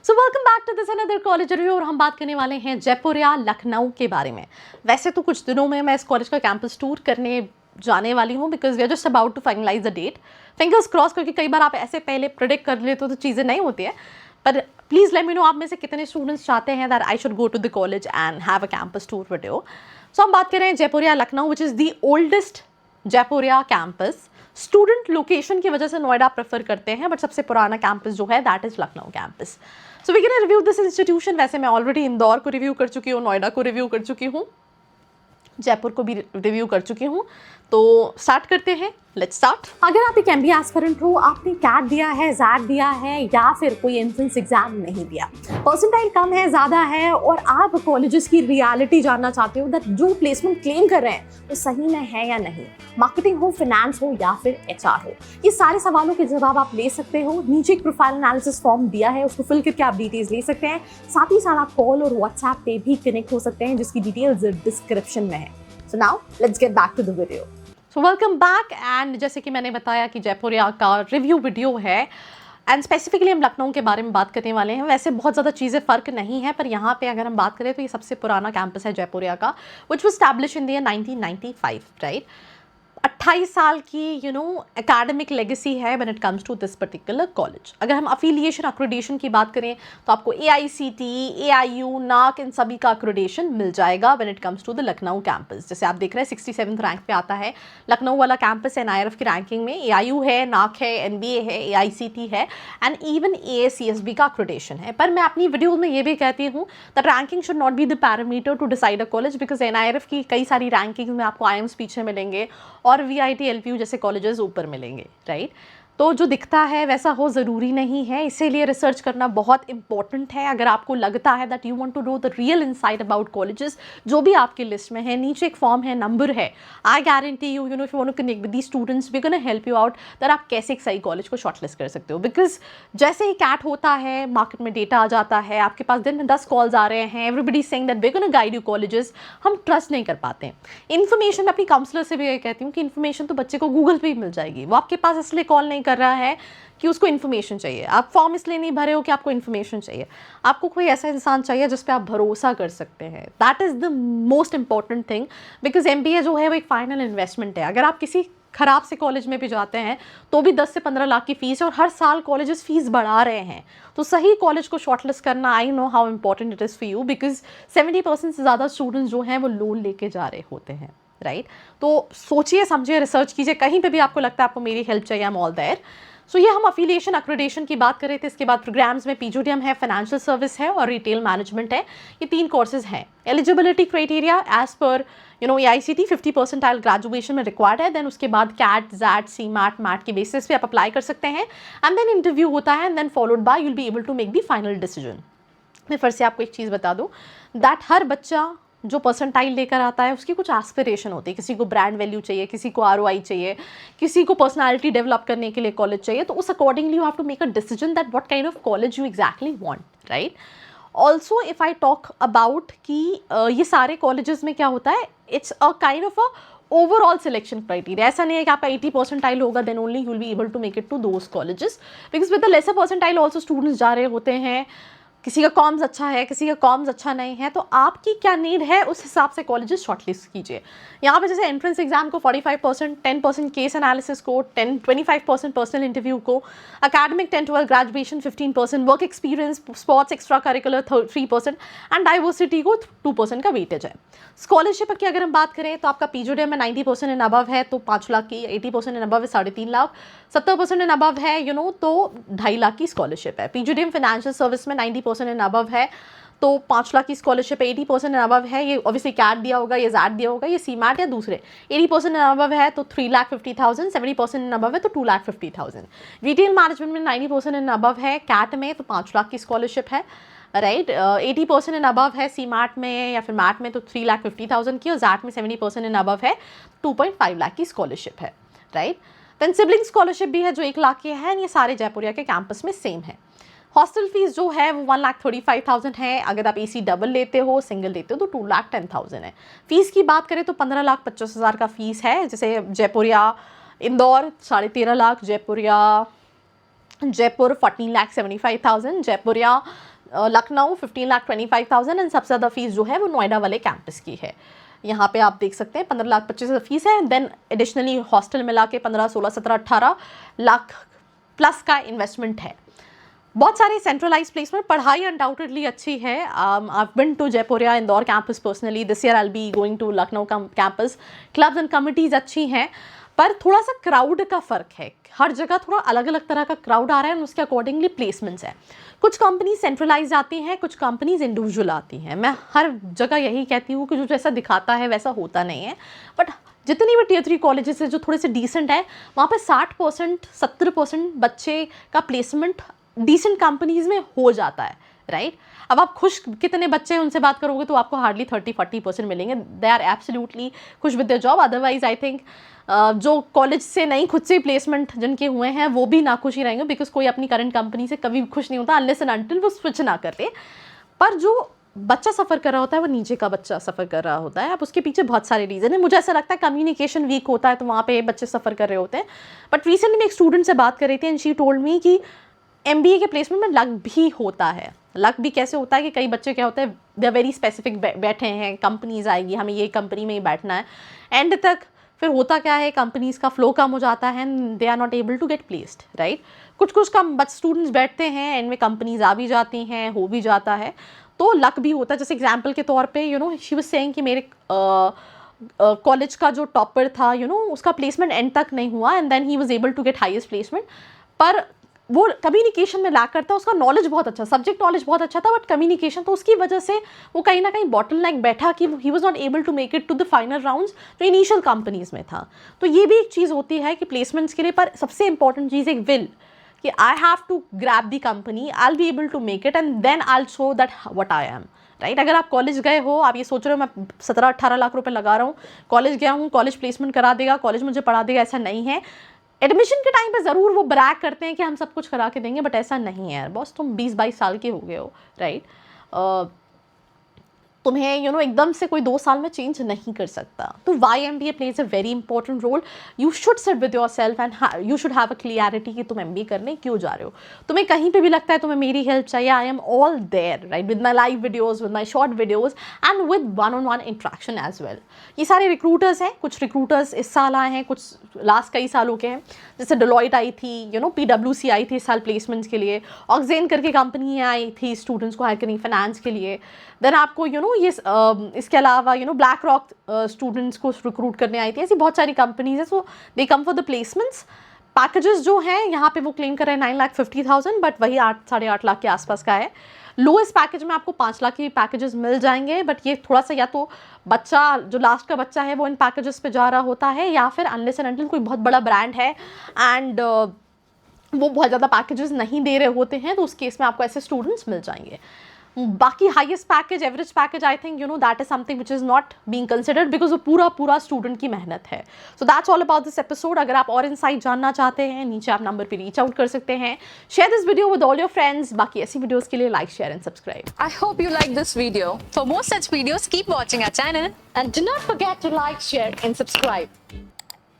So welcome back to this another college review और हम बात करने वाले हैं जयपुर या लखनऊ के बारे में। वैसे तो कुछ दिनों में मैं इस कॉलेज का कैंपस टूर करने जाने वाली हूँ because we are just about to finalise the date. Fingers cross, क्योंकि कई बार आप ऐसे पहले प्रेडिक्ट कर लेते हो तो चीज़ें नहीं होती है। पर प्लीज़ लेट मी नो आप में से कितने स्टूडेंट्स चाहते हैं that I should go to the college and have a campus tour video. So हम बात कर रहे हैं जयपुर या Lucknow which is the oldest Jaipuria campus. Student location की वजह से नोएडा प्रेफर करते हैं, बट सबसे पुराना कैंपस जो है that is Lucknow campus. So we can review this institution. वैसे मैं ऑलरेडी इंदौर को रिव्यू कर चुकी हूँ, नोएडा को रिव्यू कर चुकी हूँ, जयपुर को भी रिव्यू कर चुकी हूँ। तो स्टार्ट करते हैं, लेट्स स्टार्ट। अगर आप एक एमबीए एस्पिरेंट हो, आपने कैट दिया है, जैट दिया है या फिर कोई एंट्रेंस एग्जाम नहीं दिया, परसेंटाइल कम है, ज़्यादा है और आप कॉलेजेस की रियलिटी जानना चाहते हो दैट जो प्लेसमेंट क्लेम कर रहे हैं वो सही में है या नहीं, मार्केटिंग हो, फिनेंस हो या फिर एचआर हो, ये सारे सवालों के जवाब आप ले सकते हो। नीचे एक प्रोफाइल एनालिसिस फॉर्म दिया है, उसको फिल करके आप डिटेल्स ले सकते हैं। साथ ही साथ आप कॉल और व्हाट्सएप पे भी कनेक्ट हो सकते हैं, जिसकी डिटेल्स डिस्क्रिप्शन में है। So now let's get back to the video. So welcome back. And जैसे कि मैंने बताया कि जयपुरिया का रिव्यू वीडियो है एंड स्पेसिफिकली हम लखनऊ के बारे में बात करने वाले हैं। वैसे बहुत ज़्यादा चीज़ें फ़र्क नहीं है, पर यहाँ पे अगर हम बात करें तो ये सबसे पुराना कैंपस है जयपुरिया का, which was establish in the year 1995, right. 28 साल की एकेडमिक लेगेसी है when it comes to this particular college. अगर हम अफिलिएशन अक्रेडिटेशन की बात करें तो आपको AICTE, AIU, NAAC इन सभी का अक्रेडिटेशन मिल जाएगा when it comes to the Lucknow campus. जैसे आप देख रहे हैं 67th रैंक पे आता है लखनऊ वाला कैंपस NIRF की रैंकिंग में। AIU है, NAAC है, NBA है, AICT है एंड इवन ASCSB का अक्रेडिटेशन है। पर मैं अपनी वीडियो में ये भी कहती हूँ that ranking should not be the parameter to decide a college, because NIRF की कई सारी रैंकिंग में आपको IIMs पीछे मिलेंगे और VIT LPU जैसे कॉलेजेस ऊपर मिलेंगे, राइट। तो जो दिखता है वैसा हो ज़रूरी नहीं है, इसीलिए रिसर्च करना बहुत इंपॉर्टेंट है। अगर आपको लगता है that you want to know the real insight about colleges जो भी आपकी लिस्ट में है, नीचे एक फॉर्म है, नंबर है। I guarantee you know if you want to connect with the students we gonna help you out that आप कैसे एक सही कॉलेज को शॉर्टलिस्ट कर सकते हो। बिकॉज जैसे ही कैट होता है, मार्केट में डेटा आ जाता है, आपके पास दिन में 10 कॉल्स आ रहे हैं, everybody saying that we gonna guide you colleges, हम ट्रस्ट नहीं कर पाते हैं। इन्फॉर्मेशन अपनी काउंसलर से भी ये कहती हूँ कि इन्फॉर्मेशन तो बच्चे को गूगल पे ही मिल जाएगी, वो आपके पास इसलिए कॉल नहीं कर रहा है कि उसको इन्फॉर्मेशन चाहिए। आप फॉर्म इसलिए नहीं भरे हो कि आपको इन्फॉर्मेशन चाहिए, आपको कोई ऐसा इंसान चाहिए जिस पे आप भरोसा कर सकते हैं। That is the most important thing, because MBA जो है वो एक फाइनल इन्वेस्टमेंट है। अगर आप किसी खराब से कॉलेज में भी जाते हैं तो भी 10 से 15 लाख की फीस है और हर साल कॉलेजेस फीस बढ़ा रहे हैं। तो सही कॉलेज को शॉर्टलिस्ट करना, I know how important it is for you, because 70% से ज़्यादा स्टूडेंट्स जो हैं वो लोन लेके जा रहे होते हैं, राइट। तो सोचिए, समझिए, रिसर्च कीजिए। कहीं पे भी आपको लगता है आपको मेरी हेल्प चाहिए, आई एम ऑल देयर। सो ये हम अफिलिएशन अक्रेडिटेशन की बात कर रहे थे। इसके बाद प्रोग्राम्स में PGDM है, फाइनेंशियल सर्विस है और रिटेल मैनेजमेंट है। ये 3 कोर्सेज हैं। Eligibility criteria as per AICT 50 percentile graduation में रिक्वायर्ड है। देन उसके बाद कैट, जैट, CMAT, मैट के बेसिस पे आप अप्लाई कर सकते हैं एंड देन इंटरव्यू होता है and then followed by you will be able to make the final decision. मैं फिर से आपको एक चीज़ बता दूँ दैट हर बच्चा जो परसेंटाइल लेकर आता है उसकी कुछ एस्पिरेशन होती है। किसी को ब्रांड वैल्यू चाहिए, किसी को ROI चाहिए, किसी को पर्सनालिटी डेवलप करने के लिए कॉलेज चाहिए। तो उस accordingly you have to make a decision that what kind of college you exactly want, right. Also if I talk about कि ये सारे कॉलेजेस में क्या होता है, it's a kind of a overall selection criteria. ऐसा नहीं है कि आपका 80 परसेंटाइल होगा then only you will be able to make it to those colleges, because with the lesser percentile also students जा रहे होते हैं। किसी का कॉम्स अच्छा है, किसी का कॉम्स अच्छा नहीं है, तो आपकी क्या नीड है उस हिसाब से कॉलेजेस शॉर्टलिस्ट कीजिए। यहाँ पे जैसे एंट्रेंस एग्जाम को 45%, 10% केस एनालिसिस को, 25% पर्सनल इंटरव्यू को, academic 10-12 graduation 15%, work experience, sports extra curricular 3% and diversity को 2% का वेटेज है। स्कॉलरशिप की अगर हम बात करें तो आपका PGDM में 90% एंड अबव है तो 5 लाख की, 80% एंड अबव है 3.5 लाख, 70% एंड अबव है तो 2.5 लाख की स्कॉलरशिप है। PGDM फाइनेंशियल सर्विस में 90% एंड अबव है तो 5 लाख की स्कॉलरशिप है। 80% एंड अबव है, ये ऑब्वियसली कैट दिया होगा, ये जैट दिया होगा, ये CMAT या दूसरे। 80% एंड अबव है तो 3,50,000, 70% एंड अबव है तो 2,50,000। रिटेल मैनेजमेंट में 90% एंड अबव है कैट में तो 5 लाख की स्कॉलरशिप है, राइट। 80% एंड अबव है CMAT में या फिर मैट में तो 3,50,000 की, और जैट में 70% एंड अबव है 2.5 लाख की स्कॉलरशिप है, राइट। देन सिबलिंग स्कॉलरशिप भी है जो 1 लाख की है। ये सारे जयपुरिया के कैंपस में सेम है। हॉस्टल फीस जो है वो 1,35,000 है। अगर आप AC डबल लेते हो, सिंगल लेते हो तो 2,10,000 है। फीस की बात करें तो 15,50,000 का फीस है। जैसे जयपुरिया इंदौर 13.5 लाख, जयपुर 14,75,000, जयपुरिया लखनऊ 15,25,000 एंड सबसे ज़्यादा फीस जो है वो नोएडा वाले कैंपस की है। यहाँ पे आप देख सकते हैं 15,25,000 फीस है, देन एडिशनली हॉस्टल मिला के 15, 16, 17, 18 लाख प्लस का इन्वेस्टमेंट है। बहुत सारे सेंट्रलाइज प्लेसमेंट, पढ़ाई अनडाउटेडली अच्छी है। I been to Jaipuria Indore campus personally, this year I will be going to Lucknow campus. Clubs and committees अच्छी हैं, पर थोड़ा सा क्राउड का फ़र्क है। हर जगह थोड़ा अलग अलग तरह का क्राउड आ रहा है और उसके अकॉर्डिंगली प्लेसमेंट्स है। कुछ कंपनी सेंट्रलाइज आती हैं, कुछ कंपनीज इंडिविजुअल आती हैं। मैं हर जगह यही कहती हूँ कि जो जैसा दिखाता है वैसा होता नहीं है, बट जितनी भी टियर 3 कॉलेजेस है जो थोड़े से डिसेंट है, वहाँ पे 60% 70% बच्चे का प्लेसमेंट डिसेंट कंपनीज में हो जाता है, राइट। अब आप खुश कितने बच्चे हैं उनसे बात करोगे तो आपको हार्डली 30-40% मिलेंगे। दे आर एब्सोल्युटली खुश with their job. Otherwise I think जो कॉलेज से नहीं खुद से प्लेसमेंट जिनके हुए हैं वो भी नाखुश ही रहेंगे, बिकॉज कोई अपनी करंट कंपनी से कभी खुश नहीं होता अनलेस एंड अनटिल वो स्विच ना कर ले। पर जो बच्चा सफ़र कर रहा होता है वो नीचे का बच्चा सफ़र कर रहा होता है। अब उसके पीछे बहुत सारे रीज़न है। मुझे ऐसा लगता है कम्युनिकेशन वीक होता है तो वहाँ पे बच्चे सफ़र कर रहे होते हैं। बट रिसेंटली मैं एक स्टूडेंट से बात कर रही थी एंड शी टोल्ड मी कि MBA के प्लेसमेंट में लक भी होता है। लक भी कैसे होता है कि कई बच्चे क्या होते हैं, दे आर वेरी स्पेसिफिक बैठे हैं, कंपनीज आएगी हमें ये कंपनी में ही बैठना है, एंड तक फिर होता क्या है कंपनीज का फ्लो कम हो जाता है and they are not able to get placed, right. कुछ कम स्टूडेंट्स बैठते हैं एंड में कंपनीज आ भी जाती हैं, हो भी जाता है, तो लक भी होता है। जैसे एग्जाम्पल के तौर पे शी वाज सेइंग कि मेरे कॉलेज का जो टॉपर था उसका प्लेसमेंट एंड तक नहीं हुआ and then he was able to get highest placement. पर वो कम्युनिकेशन में लैक करता, उसका नॉलेज बहुत अच्छा, सब्जेक्ट नॉलेज बहुत अच्छा था, बट कम्युनिकेशन, तो उसकी वजह से वो कहीं ना कहीं बॉटलनेक बैठा कि he was not able to make it to the final rounds जो इनिशियल कंपनीज में था। तो ये भी एक चीज़ होती है कि प्लेसमेंट्स के लिए, पर सबसे इंपॉर्टेंट चीज़ एक विल कि I have to grab the company, I will be able to make it and then I will show that what I am, right. अगर आप कॉलेज गए हो, आप ये सोच रहे हो मैं 17-18 लाख रुपए लगा रहा हूँ, कॉलेज गया हूँ, कॉलेज प्लेसमेंट करा देगा, कॉलेज मुझे पढ़ा देगा, ऐसा नहीं है। एडमिशन के टाइम पे ज़रूर वो ब्रैग करते हैं कि हम सब कुछ करा के देंगे, बट ऐसा नहीं है यार बॉस, तुम 20-22 साल के हो गए हो, राइट। तुम्हें एकदम से कोई 2 साल में चेंज नहीं कर सकता। तो why MBA plays a very important role. You should sit with yourself and you should have a clarity कि तुम MBA करने क्यों जा रहे हो। तुम्हें कहीं पे भी लगता है तुम्हें मेरी हेल्प चाहिए, I am all there, right, with my live videos, with my short videos and with one on one interaction as well. ये सारे रिक्रूटर्स हैं, कुछ रिक्रूटर्स इस साल आए हैं, कुछ लास्ट कई सालों के हैं। जैसे डेलॉयट आई थी, PwC आई थी इस साल प्लेसमेंट्स के लिए, ऑक्सेन करके कंपनी आई थी स्टूडेंट्स को हायर करनी फाइनेंस के लिए। देन आपको ये इसके अलावा ब्लैक रॉक स्टूडेंट्स को रिक्रूट करने आई थी। ऐसी बहुत सारी कंपनीज है, so they come for the placements. Packages जो हैं यहाँ पे वो क्लेम कर रहे हैं 9,50,000, बट वही 8-8.5 लाख के आसपास का है। लोएस्ट पैकेज में आपको 5 लाख के पैकेजेस मिल जाएंगे, बट ये थोड़ा सा या तो बच्चा जो लास्ट का बच्चा है वो इन पैकेजेस पे जा रहा होता है, या फिर अनलेस एंड अनटिल कोई बहुत बड़ा ब्रांड है एंड वो बहुत ज़्यादा पैकेजेस नहीं दे रहे होते हैं, तो उस केस में आपको ऐसे स्टूडेंट्स मिल जाएंगे। बाकी highest package, average package, I think that is something which is not being considered, because वो पूरा स्टूडेंट की मेहनत है। So that's all about this episode. अगर आप और इनसाइट जानना चाहते हैं, नीचे आप नंबर पे रीच आउट कर सकते हैं। Share this video with all your friends. बाकी ऐसी वीडियोस के लिए like, share and subscribe. I hope you like this video. For more such videos, keep watching our channel. And do not forget to like, share and subscribe.